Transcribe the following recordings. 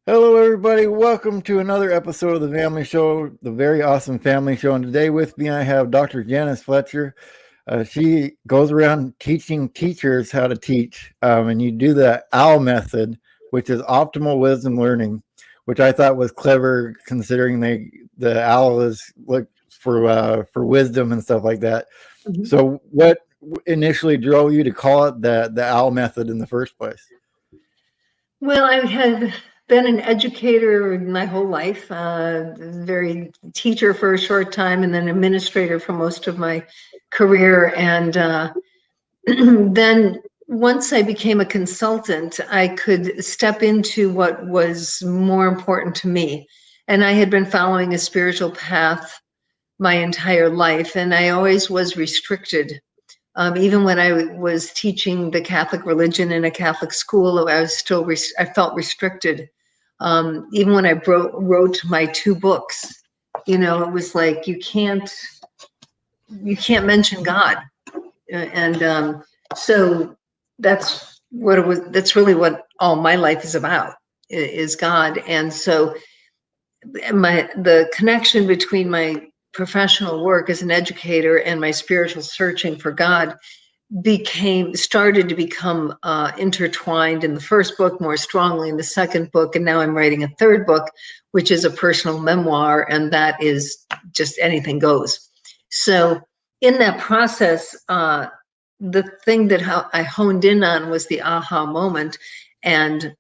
Hello, everybody. Welcome to another episode of the Family Show, the very awesome Family Show. And today with me, I have Dr. Janice Fletcher. She goes around teaching teachers how to teach, and you do the OWL method, which is optimal wisdom learning, which I thought was clever, considering the OWL is like for wisdom and stuff like that. Mhm. So, what initially drove you to call it the OWL method in the first place? Well, I had been an educator my whole life, very teacher for a short time, and then administrator for most of my career. And then once I became a consultant, I could step into what was more important to me. And I had been following a spiritual path my entire life, and I always was restricted. Even when I was teaching the Catholic religion in a Catholic school, I was still I felt restricted. Even when I wrote my two books, it was like you can't mention God, and so that's what it was. That's really what all my life is about, is God. And so the connection between my professional work as an educator and my spiritual searching for God started to become intertwined in the first book, more strongly in the second book, and now I'm writing a third book, which is a personal memoir, and that is just anything goes. So in that process, the thing that I honed in on was the aha moment, and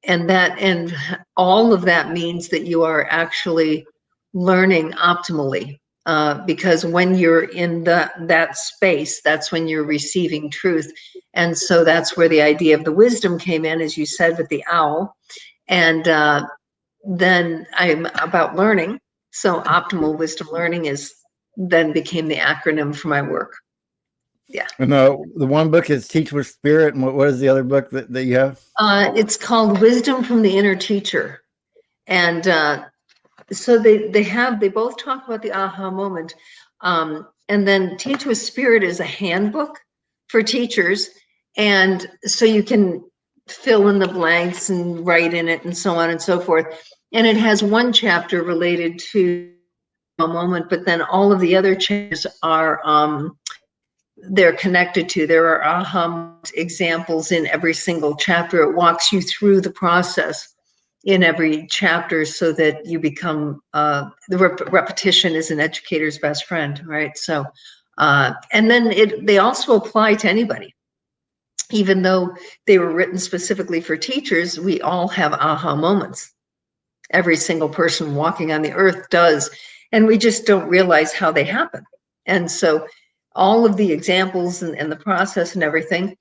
and all of that means that you are actually learning optimally, because when you're in that space, that's when you're receiving truth. And so that's where the idea of the wisdom came in, as you said, with the owl. And then I'm about learning. So optimal wisdom learning is then became the acronym for my work. Yeah. And the one book is Teach with Spirit, and what is the other book that you have? It's called Wisdom from the Inner Teacher. And so they both talk about the aha moment. And then Teach with Spirit is a handbook for teachers. And so you can fill in the blanks and write in it and so on and so forth. And it has one chapter related to a moment, but then all of the other chapters are they're connected to. There are aha examples in every single chapter. It walks you through the process in every chapter so that you become repetition is an educator's best friend, right? So and then they also apply to anybody. Even though they were written specifically for teachers, we all have aha moments. Every single person walking on the earth does, and we just don't realize how they happen. And so all of the examples and the process and everything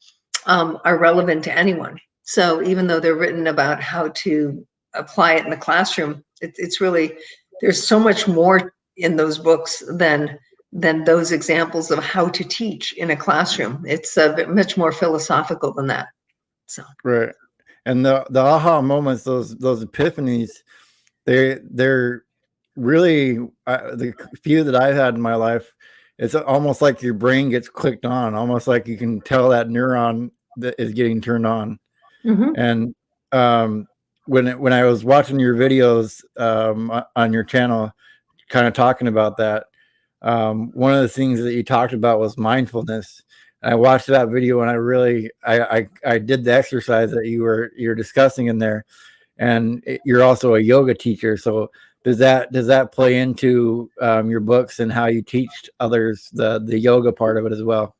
are relevant to anyone. So even though they're written about how to apply it in the classroom, it's really, there's so much more in those books than those examples of how to teach in a classroom. It's much more philosophical than that. So Right. And the aha moments, those epiphanies, they're really the few that I've had in my life. It's almost like your brain gets clicked on, almost like you can tell that neuron that is getting turned on. mhm. And um, when I was watching your videos on your channel, kind of talking about that, one of the things that you talked about was mindfulness. And I watched that video and I really I did the exercise that you're discussing in there, and you're also a yoga teacher. So does that play into your books and how you teach others the yoga part of it as well?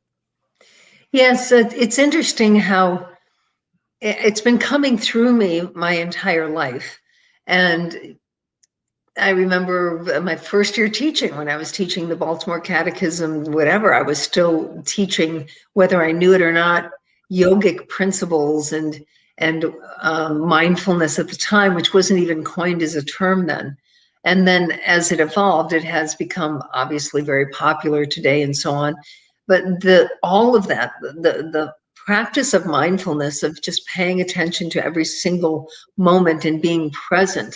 Yes, it's interesting how it's been coming through me my entire life. And I remember my first year teaching, when I was teaching the Baltimore Catechism, whatever, I was still teaching, whether I knew it or not, yogic principles and mindfulness at the time, which wasn't even coined as a term then. And then as it evolved, it has become obviously very popular today and so on. But all of that, the practice of mindfulness, of just paying attention to every single moment and being present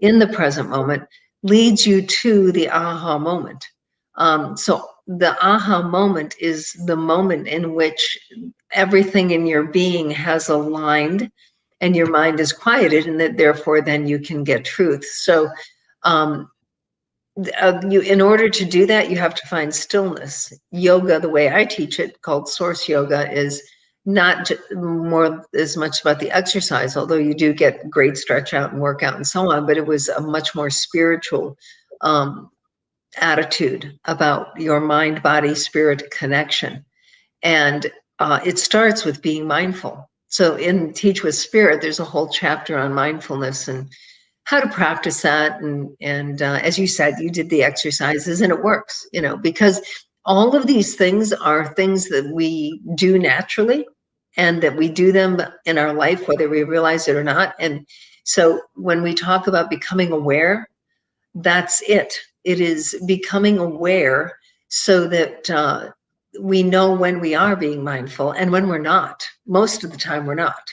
in the present moment, leads you to the aha moment. So the aha moment is the moment in which everything in your being has aligned and your mind is quieted, and that therefore then you can get truth. So in order to do that, you have to find stillness. Yoga, the way I teach it, called source yoga, is not more as much about the exercise, although you do get great stretch out and workout and so on, but it was a much more spiritual attitude about your mind, body, spirit connection. And it starts with being mindful. So in Teach with Spirit, there's a whole chapter on mindfulness and how to practice that. And as you said, you did the exercises and it works, because all of these things are things that we do naturally and that we do them in our life, whether we realize it or not. And so when we talk about becoming aware, that's it. It is becoming aware so that we know when we are being mindful and when we're not. Most of the time we're not.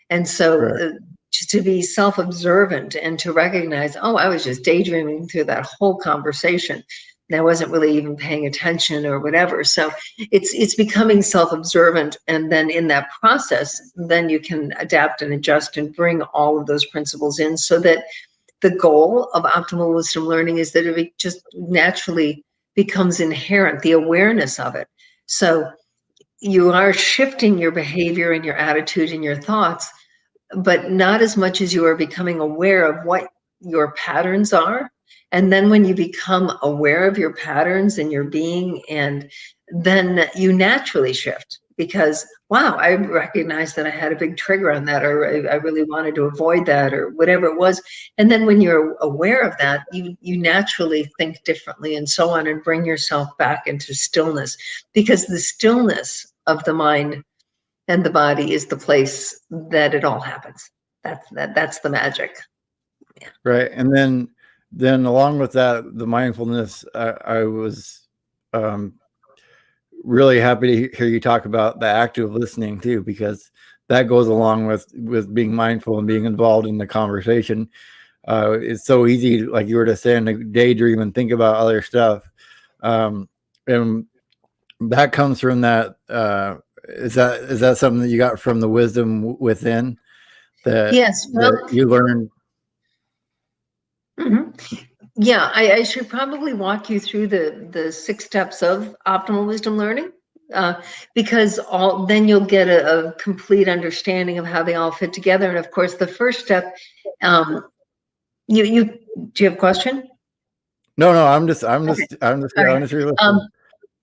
And so Right. to be self-observant and to recognize, oh, I was just daydreaming through that whole conversation. And I wasn't really even paying attention or whatever. So it's becoming self-observant. And then in that process, then you can adapt and adjust and bring all of those principles in so that the goal of optimal wisdom learning is that it just naturally becomes inherent, the awareness of it. So you are shifting your behavior and your attitude and your thoughts, but not as much as you are becoming aware of what your patterns are. And then when you become aware of your patterns and your being, and then you naturally shift because, wow, I recognized that I had a big trigger on that, or I really wanted to avoid that, or whatever it was. And then when you're aware of that, you naturally think differently and so on, and bring yourself back into stillness, because the stillness of the mind and the body is the place that it all happens. That's the magic. Right. And then along with that, the mindfulness, I was really happy to hear you talk about the active listening too, because that goes along with being mindful and being involved in the conversation. It's so easy, like you were just saying, to daydream and think about other stuff. And that comes from that. Is that something that you got from the wisdom within that Yes. Well, that you learned? Yeah, I should probably walk you through the 6 steps of optimal wisdom learning, because then you'll get a complete understanding of how they all fit together. And of course, the first step, do you have a question? No, Okay. I'm just All right. here listening.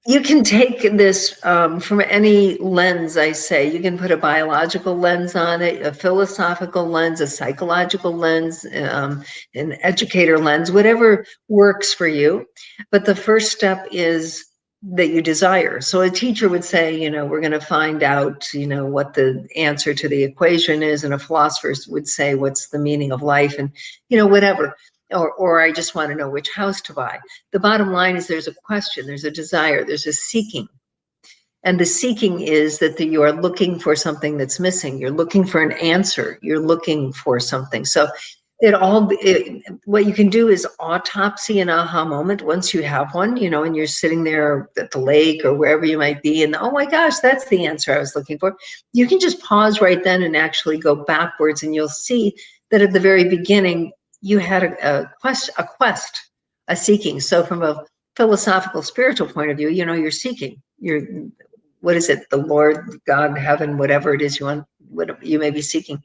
You can take this from any lens, I say. You can put a biological lens on it, a philosophical lens, a psychological lens, an educator lens, whatever works for you. But the first step is that you desire. So a teacher would say, we're going to find out, what the answer to the equation is. And a philosopher would say, what's the meaning of life? And, whatever. Or I just want to know which house to buy. The bottom line is there's a question, there's a desire, there's a seeking. And the seeking is that you are looking for something that's missing. You're looking for an answer. You're looking for something. So what you can do is autopsy an aha moment once you have one, and you're sitting there at the lake or wherever you might be, and oh my gosh, that's the answer I was looking for. You can just pause right then and actually go backwards, and you'll see that at the very beginning, you had a quest, a seeking. So from a philosophical, spiritual point of view, you're seeking. What is it? The Lord, God, heaven, whatever it is you want, what you may be seeking.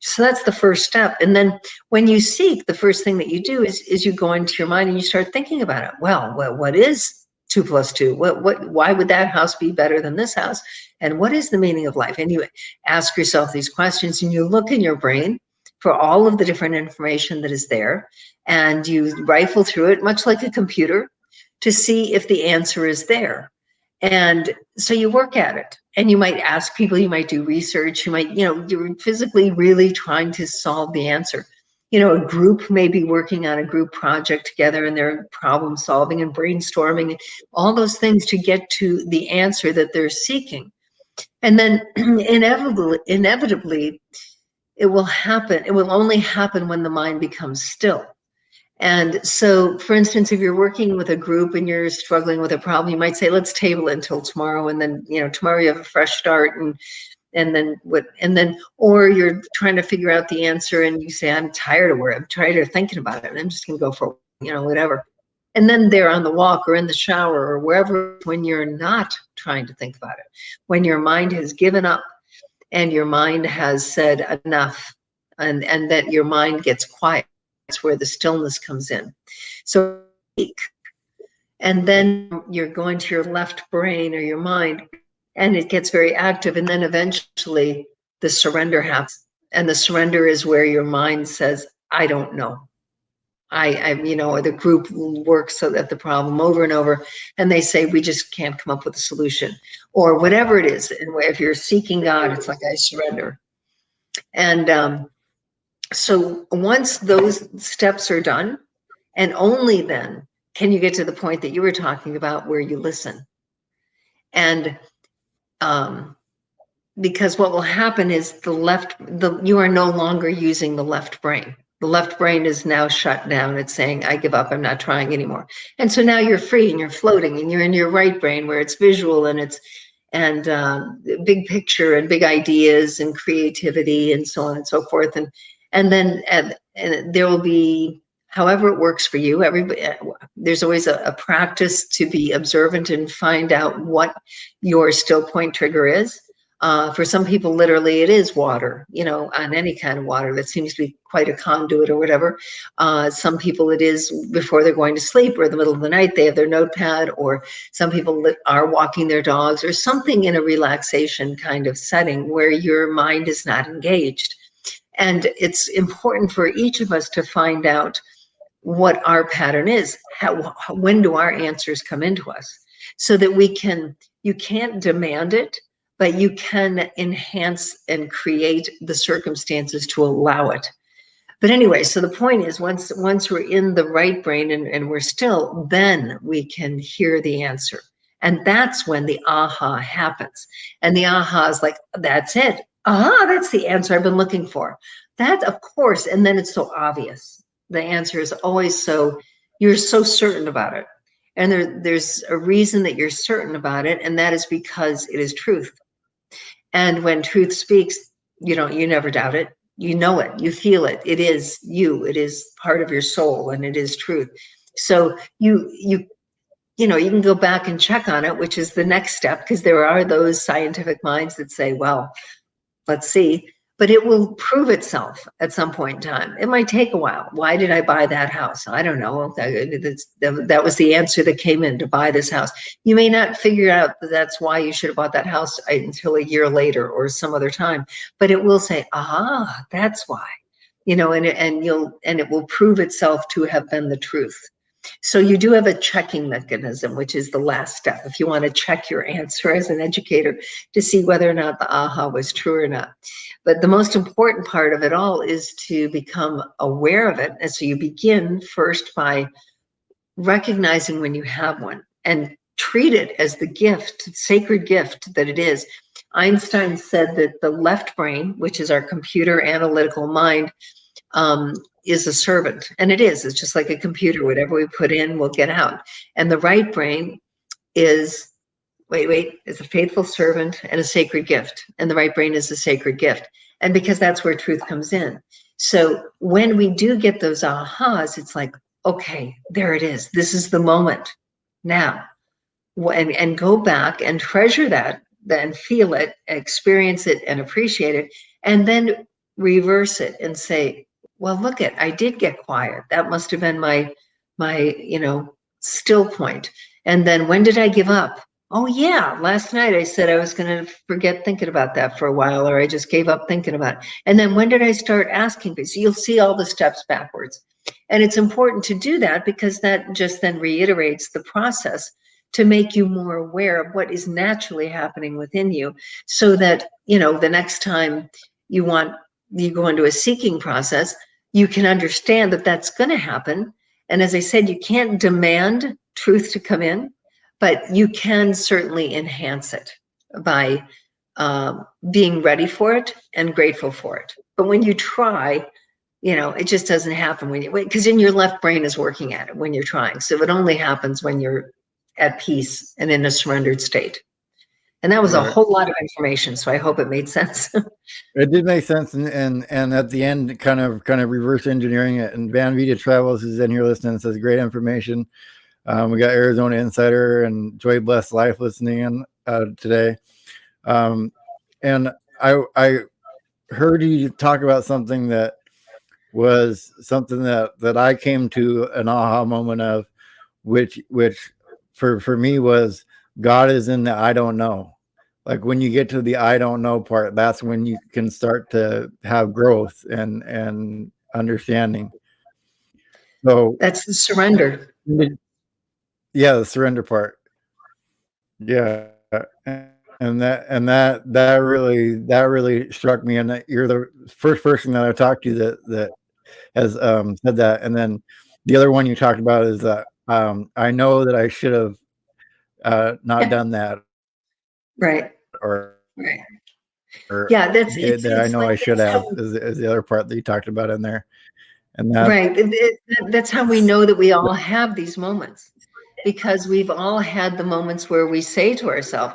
So that's the first step. And then when you seek, the first thing that you do is you go into your mind and you start thinking about it. Well, what is 2 + 2? Why would that house be better than this house? And what is the meaning of life? And you ask yourself these questions, and you look in your brain for all of the different information that is there, and you rifle through it, much like a computer, to see if the answer is there. And so you work at it, and you might ask people, you might do research, you might, you're physically really trying to solve the answer. A group may be working on a group project together, and they're problem solving and brainstorming, all those things to get to the answer that they're seeking. And then inevitably, it will happen. It will only happen when the mind becomes still. And so, for instance, if you're working with a group and you're struggling with a problem, you might say, let's table it until tomorrow. And then, tomorrow you have a fresh start, and or you're trying to figure out the answer and you say, I'm tired of thinking about it, and I'm just gonna go for, whatever. And then they're on the walk or in the shower or wherever, when you're not trying to think about it, when your mind has given up and your mind has said enough, and that your mind gets quiet. That's where the stillness comes in. So, and then you're going to your left brain or your mind, and it gets very active, and then eventually the surrender happens. And the surrender is where your mind says, I don't know. Or the group works at the problem over and over, and they say, we just can't come up with a solution, or whatever it is. And if you're seeking God, it's like, I surrender. And so once those steps are done, and only then can you get to the point that you were talking about where you listen. And because what will happen is you are no longer using the left brain. The left brain is now shut down. It's saying, I give up, I'm not trying anymore. And so now you're free and you're floating and you're in your right brain where it's visual and big picture and big ideas and creativity and so on and so forth. And then there will be, however it works for you, there's always a practice to be observant and find out what your still point trigger is. For some people, literally, it is water, on any kind of water that seems to be quite a conduit or whatever. Some people, it is before they're going to sleep or in the middle of the night, they have their notepad, or some people are walking their dogs, or something in a relaxation kind of setting where your mind is not engaged. And it's important for each of us to find out what our pattern is. When do our answers come into us? So that you can't demand it, but you can enhance and create the circumstances to allow it. But anyway, so the point is, once we're in the right brain and we're still, then we can hear the answer. And that's when the aha happens. And the aha is like, that's it. Aha, that's the answer I've been looking for. That, of course, and then it's so obvious. The answer is always you're so certain about it. And there's a reason that you're certain about it, and that is because it is truth. And when truth speaks, you never doubt it. You know it, you feel it. It is you, it is part of your soul, and it is truth. So you can go back and check on it, which is the next step, because there are those scientific minds that say, well, let's see. But it will prove itself at some point in time. It might take a while. Why did I buy that house? I don't know. That was the answer that came in, to buy this house. You may not figure out that that's why you should have bought that house until a year later or some other time. But it will say, aha, that's why. And it will prove itself to have been the truth. So you do have a checking mechanism, which is the last step. If you want to check your answer as an educator to see whether or not the aha was true or not. But the most important part of it all is to become aware of it. And so you begin first by recognizing when you have one and treat it as the gift, sacred gift that it is. Einstein said that the left brain, which is our computer analytical mind, is a servant, and it's just like a computer. Whatever we put in will get out. And the right brain is is a faithful servant and a sacred gift, and the right brain is a sacred gift. And because that's where truth comes in. So when we do get those ahas, it's like, okay, there it is, this is the moment now. And go back and treasure that, then feel it, experience it, and appreciate it, and then reverse it and say, well, look I did get quiet. That must have been my still point. And then when did I give up? Oh yeah, last night I said I was going to forget thinking about that for a while, or I just gave up thinking about it. And then when did I start asking? So you'll see all the steps backwards. And it's important to do that because that just then reiterates the process to make you more aware of what is naturally happening within you, so that, the next time you go into a seeking process, you can understand that that's going to happen. And as I said, you can't demand truth to come in, but you can certainly enhance it by being ready for it and grateful for it. But when you try, it just doesn't happen when because in your left brain is working at it when you're trying. So it only happens when you're at peace and in a surrendered state. And that was a Right. whole lot of information. So I hope it made sense. It did make sense, and at the end, kind of reverse engineering it. And Van Vita Travels is in here listening. Says great information. We got Arizona Insider and Joy Blessed Life listening in today. And I heard you talk about something that was something that I came to an aha moment of, which for me was God is in the I don't know. Like when you get to the I don't know part, that's when you can start to have growth and understanding. So That's the surrender. yeah, the surrender part. Yeah. And that really struck me. And that you're the first person that I talked to that has said that. And then the other one you talked about is that I know that I should have not Yeah. done that, Right. or Right. Yeah. That's that I it's know like I should that's have how. is the other part that you talked about in there. And that Right. That's how we know that we all have these moments, because we've all had the moments where we say to ourselves,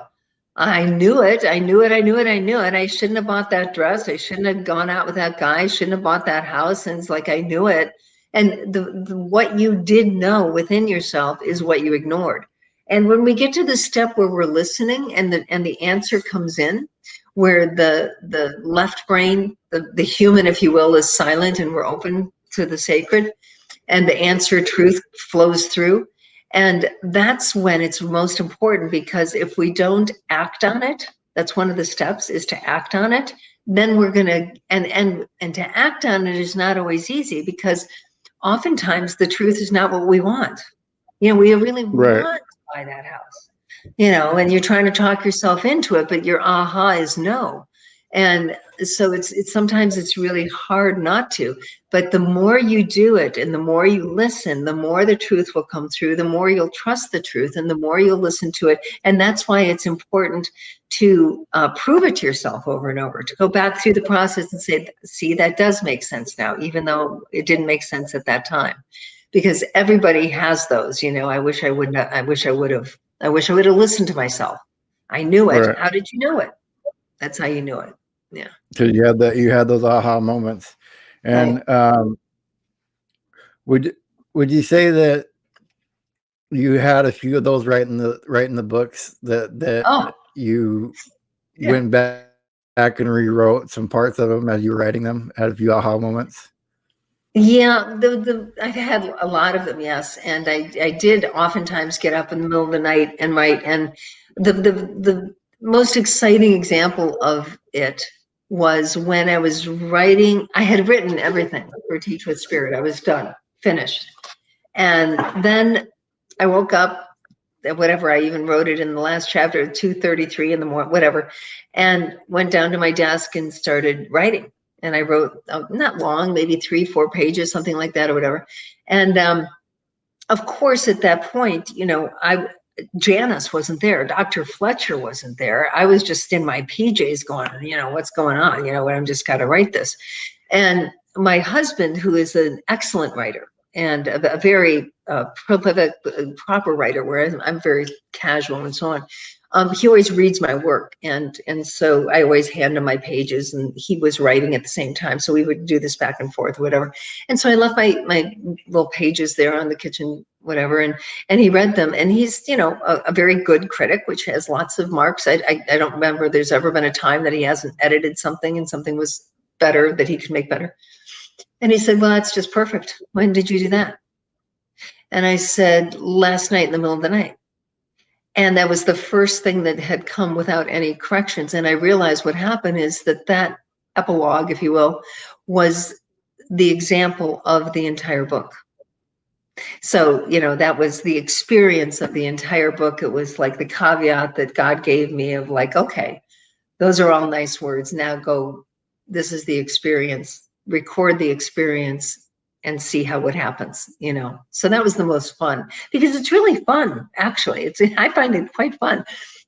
I knew it. I knew it. I knew it. I knew it. I shouldn't have bought that dress. I shouldn't have gone out with that guy. I shouldn't have bought that house. And it's like, I knew it. And the what you did know within yourself is what you ignored. And when we get to the step where we're listening and the answer comes in, where the left brain, the human, if you will, is silent and we're open to the sacred, and the answer truth flows through. And that's when it's most important, because if we don't act on it, that's one of the steps, is to act on it. Then we're going to, and to act on it is not always easy, because oftentimes the truth is not what we want. We really right, want to buy that house, and you're trying to talk yourself into it, but your aha is no. And so it's sometimes it's really hard not to, but the more you do it and the more you listen, the more the truth will come through, the more you'll trust the truth and the more you'll listen to it. And that's why it's important to prove it to yourself over and over, to go back through the process and say, see, that does make sense now, even though it didn't make sense at that time. Because everybody has those. I wish I would not, I wish I would have listened to myself. I knew it. right. How did you know it? That's how you knew it. Yeah. Because you had those aha moments. Right. And would you say that you had a few of those right in the books that Oh, you yeah. went back and rewrote some parts of them as you were writing them? Had a few aha moments. Yeah, I've had a lot of them, yes. And I did oftentimes get up in the middle of the night and write. And the most exciting example of it was when I was writing. I had written everything for Teach with Spirit. I was done, finished. And then I woke up, whatever, I even wrote it in the last chapter at 2:33 in the morning, whatever, and went down to my desk and started writing. And I wrote, not long, maybe 3-4 pages, something like that, or whatever. And of course, at that point, Janice wasn't there. Dr. Fletcher wasn't there. I was just in my PJs going, what's going on? I'm just got to write this. And my husband, who is an excellent writer and a very prolific, proper writer, whereas I'm very casual and so on, he always reads my work, and so I always hand him my pages, and he was writing at the same time, so we would do this back and forth, whatever. And so I left my little pages there on the kitchen, whatever, and he read them, and he's a very good critic, which has lots of marks. I don't remember there's ever been a time that he hasn't edited something and something was better, that he could make better. And he said, well, that's just perfect. When did you do that? And I said, last night in the middle of the night. And that was the first thing that had come without any corrections. And I realized what happened is that epilogue, if you will, was the example of the entire book. So, that was the experience of the entire book. It was like the caveat that God gave me of like, okay, those are all nice words. Now go, this is the experience, record the experience and see how what happens, So that was the most fun, because it's really fun, actually. I find it quite fun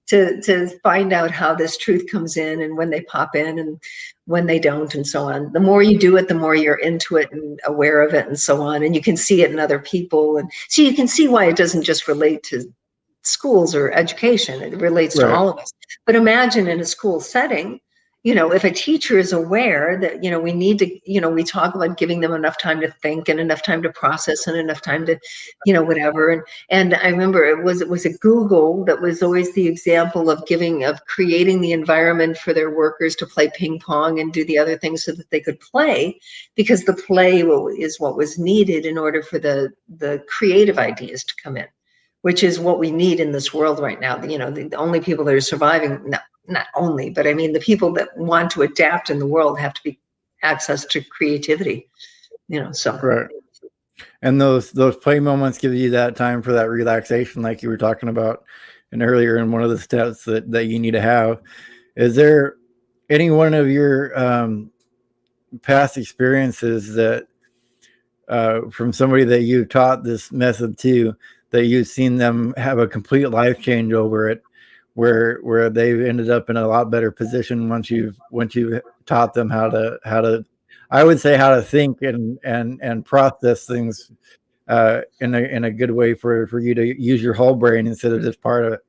to find out how this truth comes in and when they pop in and when they don't and so on. The more you do it, the more you're into it and aware of it and so on. And you can see it in other people. And so you can see why it doesn't just relate to schools or education. It relates to Right. all of us. But imagine in a school setting, if a teacher is aware that, we need to, we talk about giving them enough time to think and enough time to process and enough time to, whatever. And I remember it was a Google that was always the example of creating the environment for their workers to play ping pong and do the other things so that they could play, because the play is what was needed in order for the creative ideas to come in, which is what we need in this world right now. The only people that are surviving, not only, but I mean, the people that want to adapt in the world have to be access to creativity, so. Right. And those play moments give you that time for that relaxation, like you were talking about and earlier in one of the steps that you need to have. Is there any one of your past experiences that from somebody that you taught this method to, that you've seen them have a complete life change over it, where they've ended up in a lot better position once you've taught them how to I would say how to think and process things in a good way for you to use your whole brain instead of just part of it?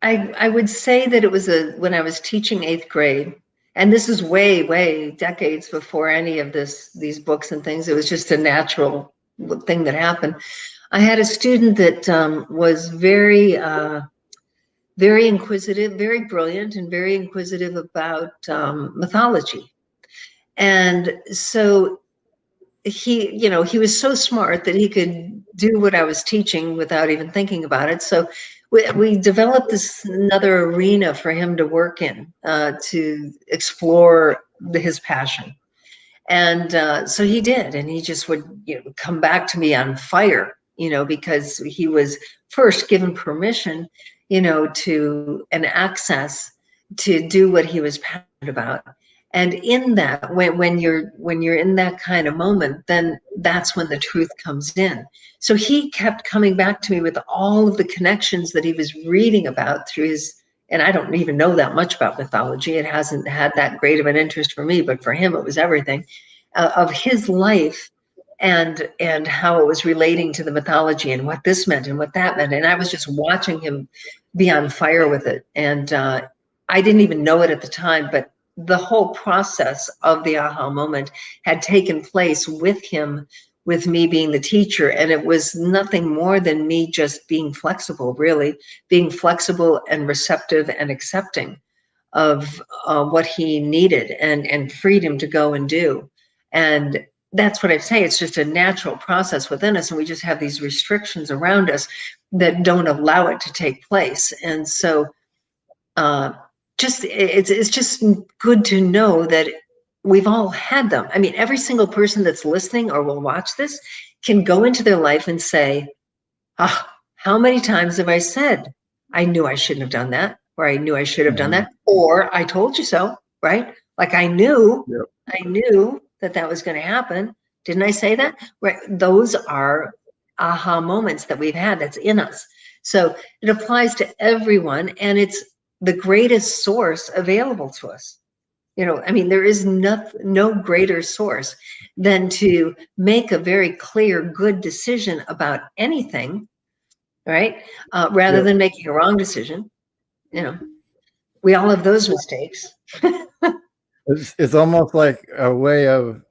I would say that it was when I was teaching 8th grade, and this is way decades before any of these books and things. It was just a natural thing that happened. I had a student that was very inquisitive, very brilliant, and very inquisitive about mythology. And so he was so smart that he could do what I was teaching without even thinking about it. So we developed another arena for him to work in, to explore his passion. And so he did, and he just would come back to me on fire, because he was first given permission, to and access to do what he was passionate about. And in that, when you're in that kind of moment, then that's when the truth comes in. So he kept coming back to me with all of the connections that he was reading about through his, and I don't even know that much about mythology. It hasn't had that great of an interest for me, but for him, it was everything of his life and how it was relating to the mythology and what this meant and what that meant. And I was just watching him be on fire with it. And I didn't even know it at the time, but the whole process of the aha moment had taken place with him, with me being the teacher. And it was nothing more than me just being flexible, really being flexible and receptive and accepting of what he needed and freedom to go and do. And that's what I say. It's just a natural process within us. And we just have these restrictions around us that don't allow it to take place. And so it's just good to know that we've all had them. I mean, every single person that's listening or will watch this can go into their life and say, how many times have I said, I knew I shouldn't have done that, or I knew I should have done that, or I told you so, right? Like I knew that was going to happen. Didn't I say that? Right. Those are aha moments that we've had that's in us. So it applies to everyone, and it's the greatest source available to us. I mean, there is no greater source than to make a very clear, good decision about anything, right? Rather than making a wrong decision. We all have those mistakes. It's almost like a way of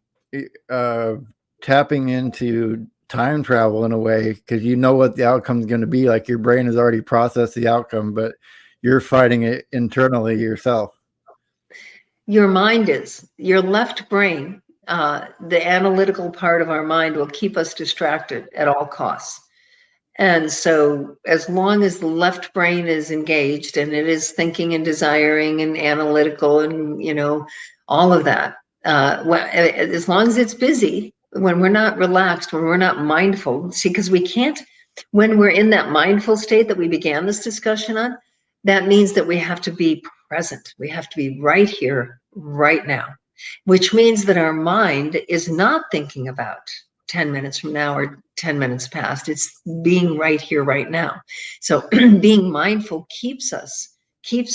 tapping into time travel in a way, because you know what the outcome is going to be. Like your brain has already processed the outcome, but you're fighting it internally yourself. Your mind is, your left brain, the analytical part of our mind will keep us distracted at all costs. And so as long as the left brain is engaged and it is thinking and desiring and analytical and, all of that, as long as it's busy, when we're not relaxed, when we're not mindful, see, because we can't, when we're in that mindful state that we began this discussion on, that means that we have to be present. We have to be right here, right now, which means that our mind is not thinking about 10 minutes from now or 10 minutes past. It's being right here, right now. So being mindful keeps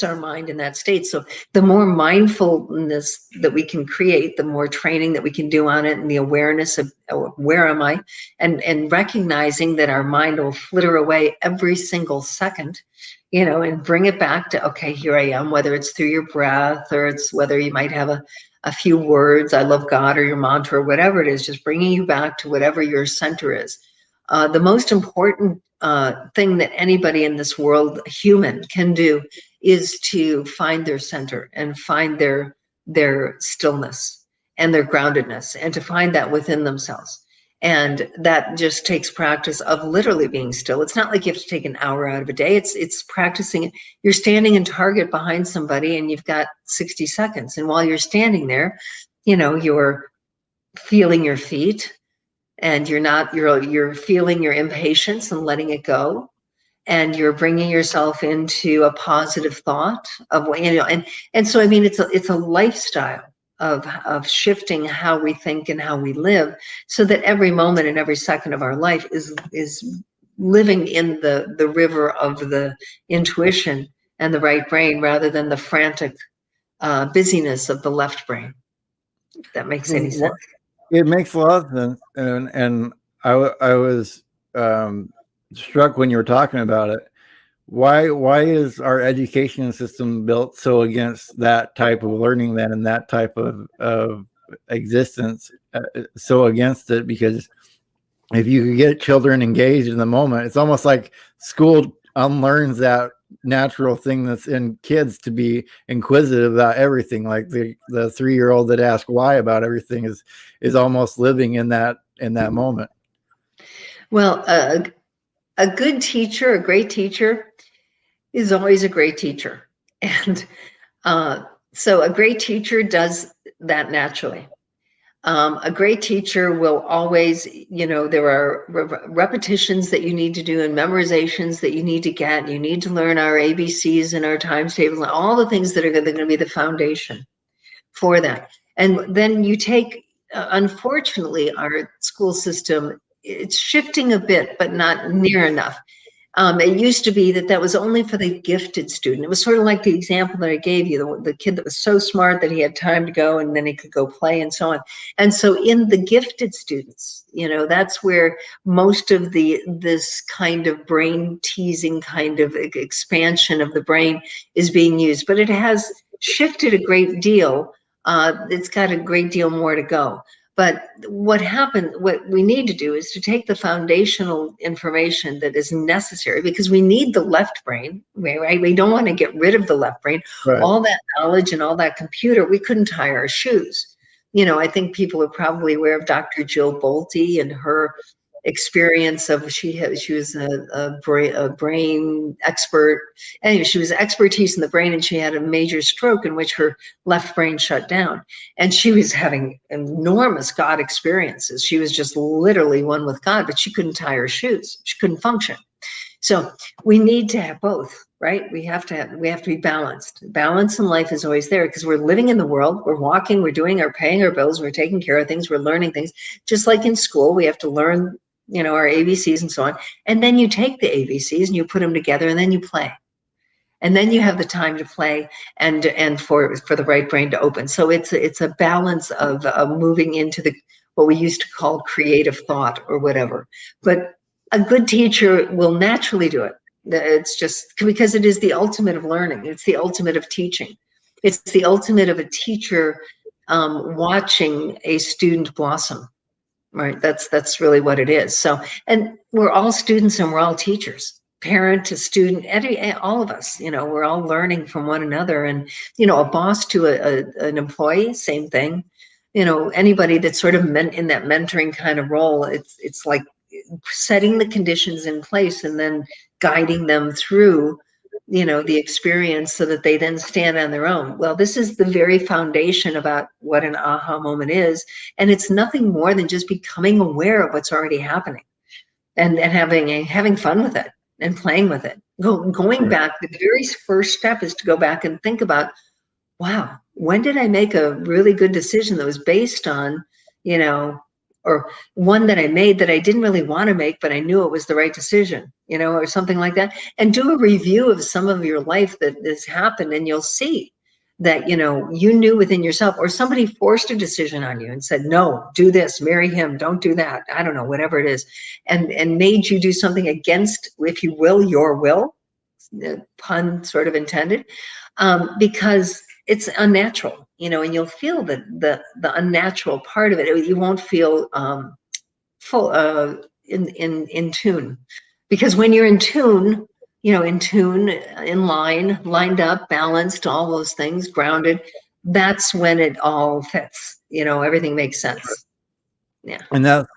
our mind in that state. So the more mindfulness that we can create, the more training that we can do on it, and the awareness of where am I, and recognizing that our mind will flitter away every single second, and bring it back to, okay, here I am, whether it's through your breath or it's whether you might have a few words, I love God, or your mantra, or whatever it is, just bringing you back to whatever your center is. The most important thing that anybody in this world, human, can do is to find their center and find their stillness and their groundedness, and to find that within themselves. And that just takes practice of literally being still. It's not like you have to take an hour out of a day. It's practicing. You're standing in Target behind somebody and you've got 60 seconds. And while you're standing there, you're feeling your feet, and you're feeling your impatience and letting it go. And you're bringing yourself into a positive thought of, and so, I mean, it's a lifestyle of shifting how we think and how we live, so that every moment and every second of our life is living in the river of the intuition and the right brain, rather than the frantic busyness of the left brain. If that makes any sense. It makes a lot of sense, and I was struck when you were talking about it. Why is our education system built so against that type of learning then, and that type of existence, so against it? Because if you could get children engaged in the moment, it's almost like school unlearns that natural thing that's in kids to be inquisitive about everything. Like the 3-year-old that asks why about everything is almost living in that moment. Well, a good teacher, a great teacher, is always a great teacher. And so a great teacher does that naturally. A great teacher will always, there are repetitions that you need to do and memorizations that you need to get. You need to learn our ABCs and our times tables and all the things that are going to be the foundation for that. And then you take, unfortunately, our school system, it's shifting a bit, but not near enough. It used to be that was only for the gifted student. It was sort of like the example that I gave you, the kid that was so smart that he had time to go and then he could go play and so on. And so in the gifted students, that's where most of this kind of brain teasing kind of expansion of the brain is being used. But it has shifted a great deal. It's got a great deal more to go. But what we need to do is to take the foundational information that is necessary, because we need the left brain, right? We don't want to get rid of the left brain. Right. All that knowledge and all that computer, we couldn't tie our shoes. I think people are probably aware of Dr. Jill Bolte and her experience of, she was a brain expert. Anyway, she was expertise in the brain, and she had a major stroke in which her left brain shut down. And she was having enormous God experiences. She was just literally one with God, but she couldn't tie her shoes. She couldn't function. So we need to have both, right? We have to be balanced. Balance in life is always there, because we're living in the world, we're walking, we're paying our bills, we're taking care of things, we're learning things. Just like in school, we have to learn, our ABCs and so on. And then you take the ABCs and you put them together, and then you play. And then you have the time to play and for the right brain to open. So it's a balance of moving into what we used to call creative thought or whatever. But a good teacher will naturally do it. It's just because it is the ultimate of learning. It's the ultimate of teaching. It's the ultimate of a teacher watching a student blossom. Right. That's really what it is. So, and we're all students and we're all teachers, parent to student, all of us, we're all learning from one another. And, a boss to an employee, same thing. Anybody that's sort of in that mentoring kind of role, it's like setting the conditions in place and then guiding them through the experience so that they then stand on their own. Well, this is the very foundation about what an aha moment is. And it's nothing more than just becoming aware of what's already happening and having fun with it and playing with it. Going back, the very first step is to go back and think about, wow, when did I make a really good decision that was based on, or one that I made that I didn't really want to make, but I knew it was the right decision, or something like that. And do a review of some of your life that has happened, and you'll see that, you knew within yourself, or somebody forced a decision on you and said, no, do this, marry him, don't do that. I don't know, whatever it is. And made you do something against, if you will, your will. pun sort of intended, because it's unnatural, and you'll feel the unnatural part of it. You won't feel full in tune, because when you're in tune, in line, lined up, balanced, all those things, grounded, that's when it all fits. Everything makes sense. Yeah. And that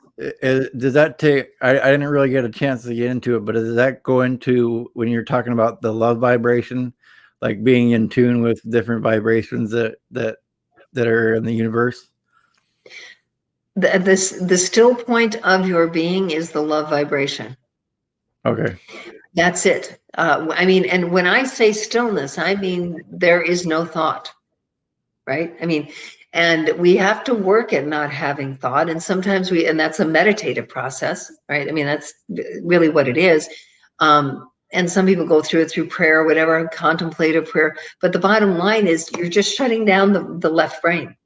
does that take? I didn't really get a chance to get into it, but does that go into when you're talking about the love vibration, like being in tune with different vibrations that are in the universe? The still point of your being is the love vibration. Okay. That's it. And when I say stillness, I mean there is no thought, right? And we have to work at not having thought. And sometimes and that's a meditative process, right? That's really what it is. And some people go through it through prayer, or whatever, contemplative prayer. But the bottom line is you're just shutting down the left brain.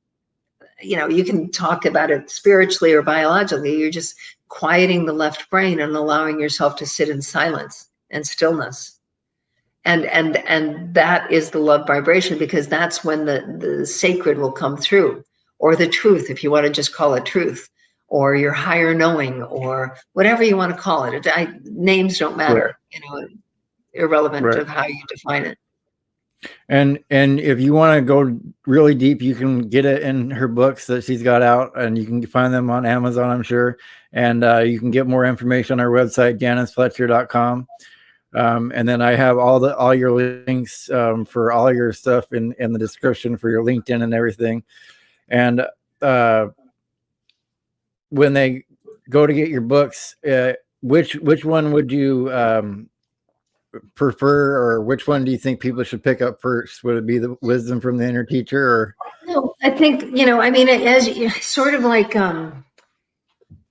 You can talk about it spiritually or biologically. You're just quieting the left brain and allowing yourself to sit in silence and stillness. And that is the love vibration, because that's when the sacred will come through, or the truth, if you want to just call it truth, or your higher knowing, or whatever you want to call it. Names don't matter, irrelevant Right. of how you define it. And if you want to go really deep, you can get it in her books that she's got out, and you can find them on Amazon, I'm sure. And you can get more information on our website, janicefletcher.com. And then I have all your links for all your stuff in the description for your LinkedIn and everything. And when they go to get your books, which one would you prefer, or which one do you think people should pick up first? Would it be the Wisdom from the Inner Teacher, or? No, I think, as sort of like,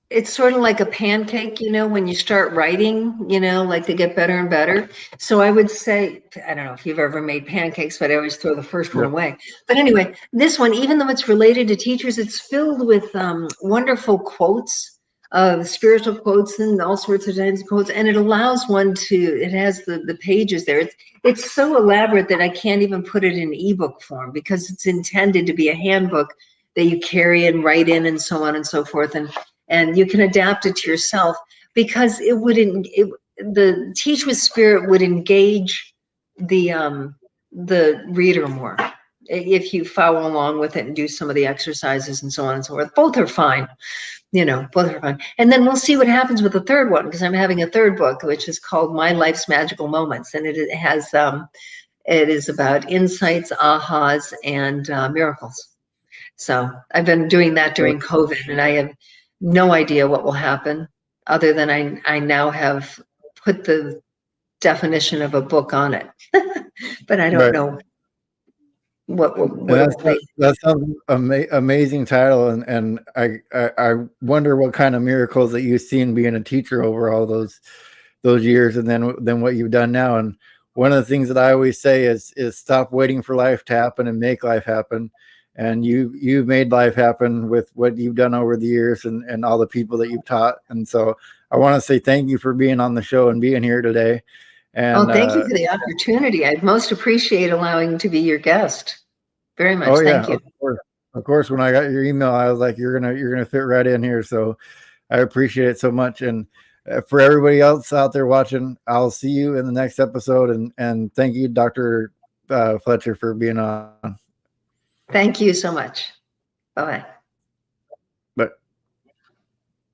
it's sort of like a pancake, when you start writing, like they get better and better. So I would say, I don't know if you've ever made pancakes, but I always throw the first one away. But anyway, this one, even though it's related to teachers, it's filled with wonderful quotes, spiritual quotes, and all sorts of kinds of quotes. And it allows one it has the pages there. It's so elaborate that I can't even put it in ebook form, because it's intended to be a handbook that you carry and write in, and so on and so forth. And you can adapt it to yourself, because the Teach with Spirit would engage the reader more if you follow along with it and do some of the exercises and so on and so forth. Both are fine, both are fine. And then we'll see what happens with the third one, because I'm having a third book, which is called My Life's Magical Moments, and it has it is about insights, ahas, and miracles. So I've been doing that during COVID, and I have no idea what will happen, other than I now have put the definition of a book on it. But I don't know what that sounds amazing title, and I wonder what kind of miracles that you've seen being a teacher over all those years, and then what you've done now. And one of the things that I always say is stop waiting for life to happen and make life happen. And you've made life happen with what you've done over the years, and all the people that you've taught. And so I want to say thank you for being on the show and being here today. And thank you for the opportunity. I'd most appreciate allowing to be your guest. Very much. Oh, yeah, thank you. Of course. When I got your email, I was like, you're gonna fit right in here. So I appreciate it so much. And for everybody else out there watching, I'll see you in the next episode. And thank you, Dr. Fletcher, for being on. Thank you so much. Bye-bye.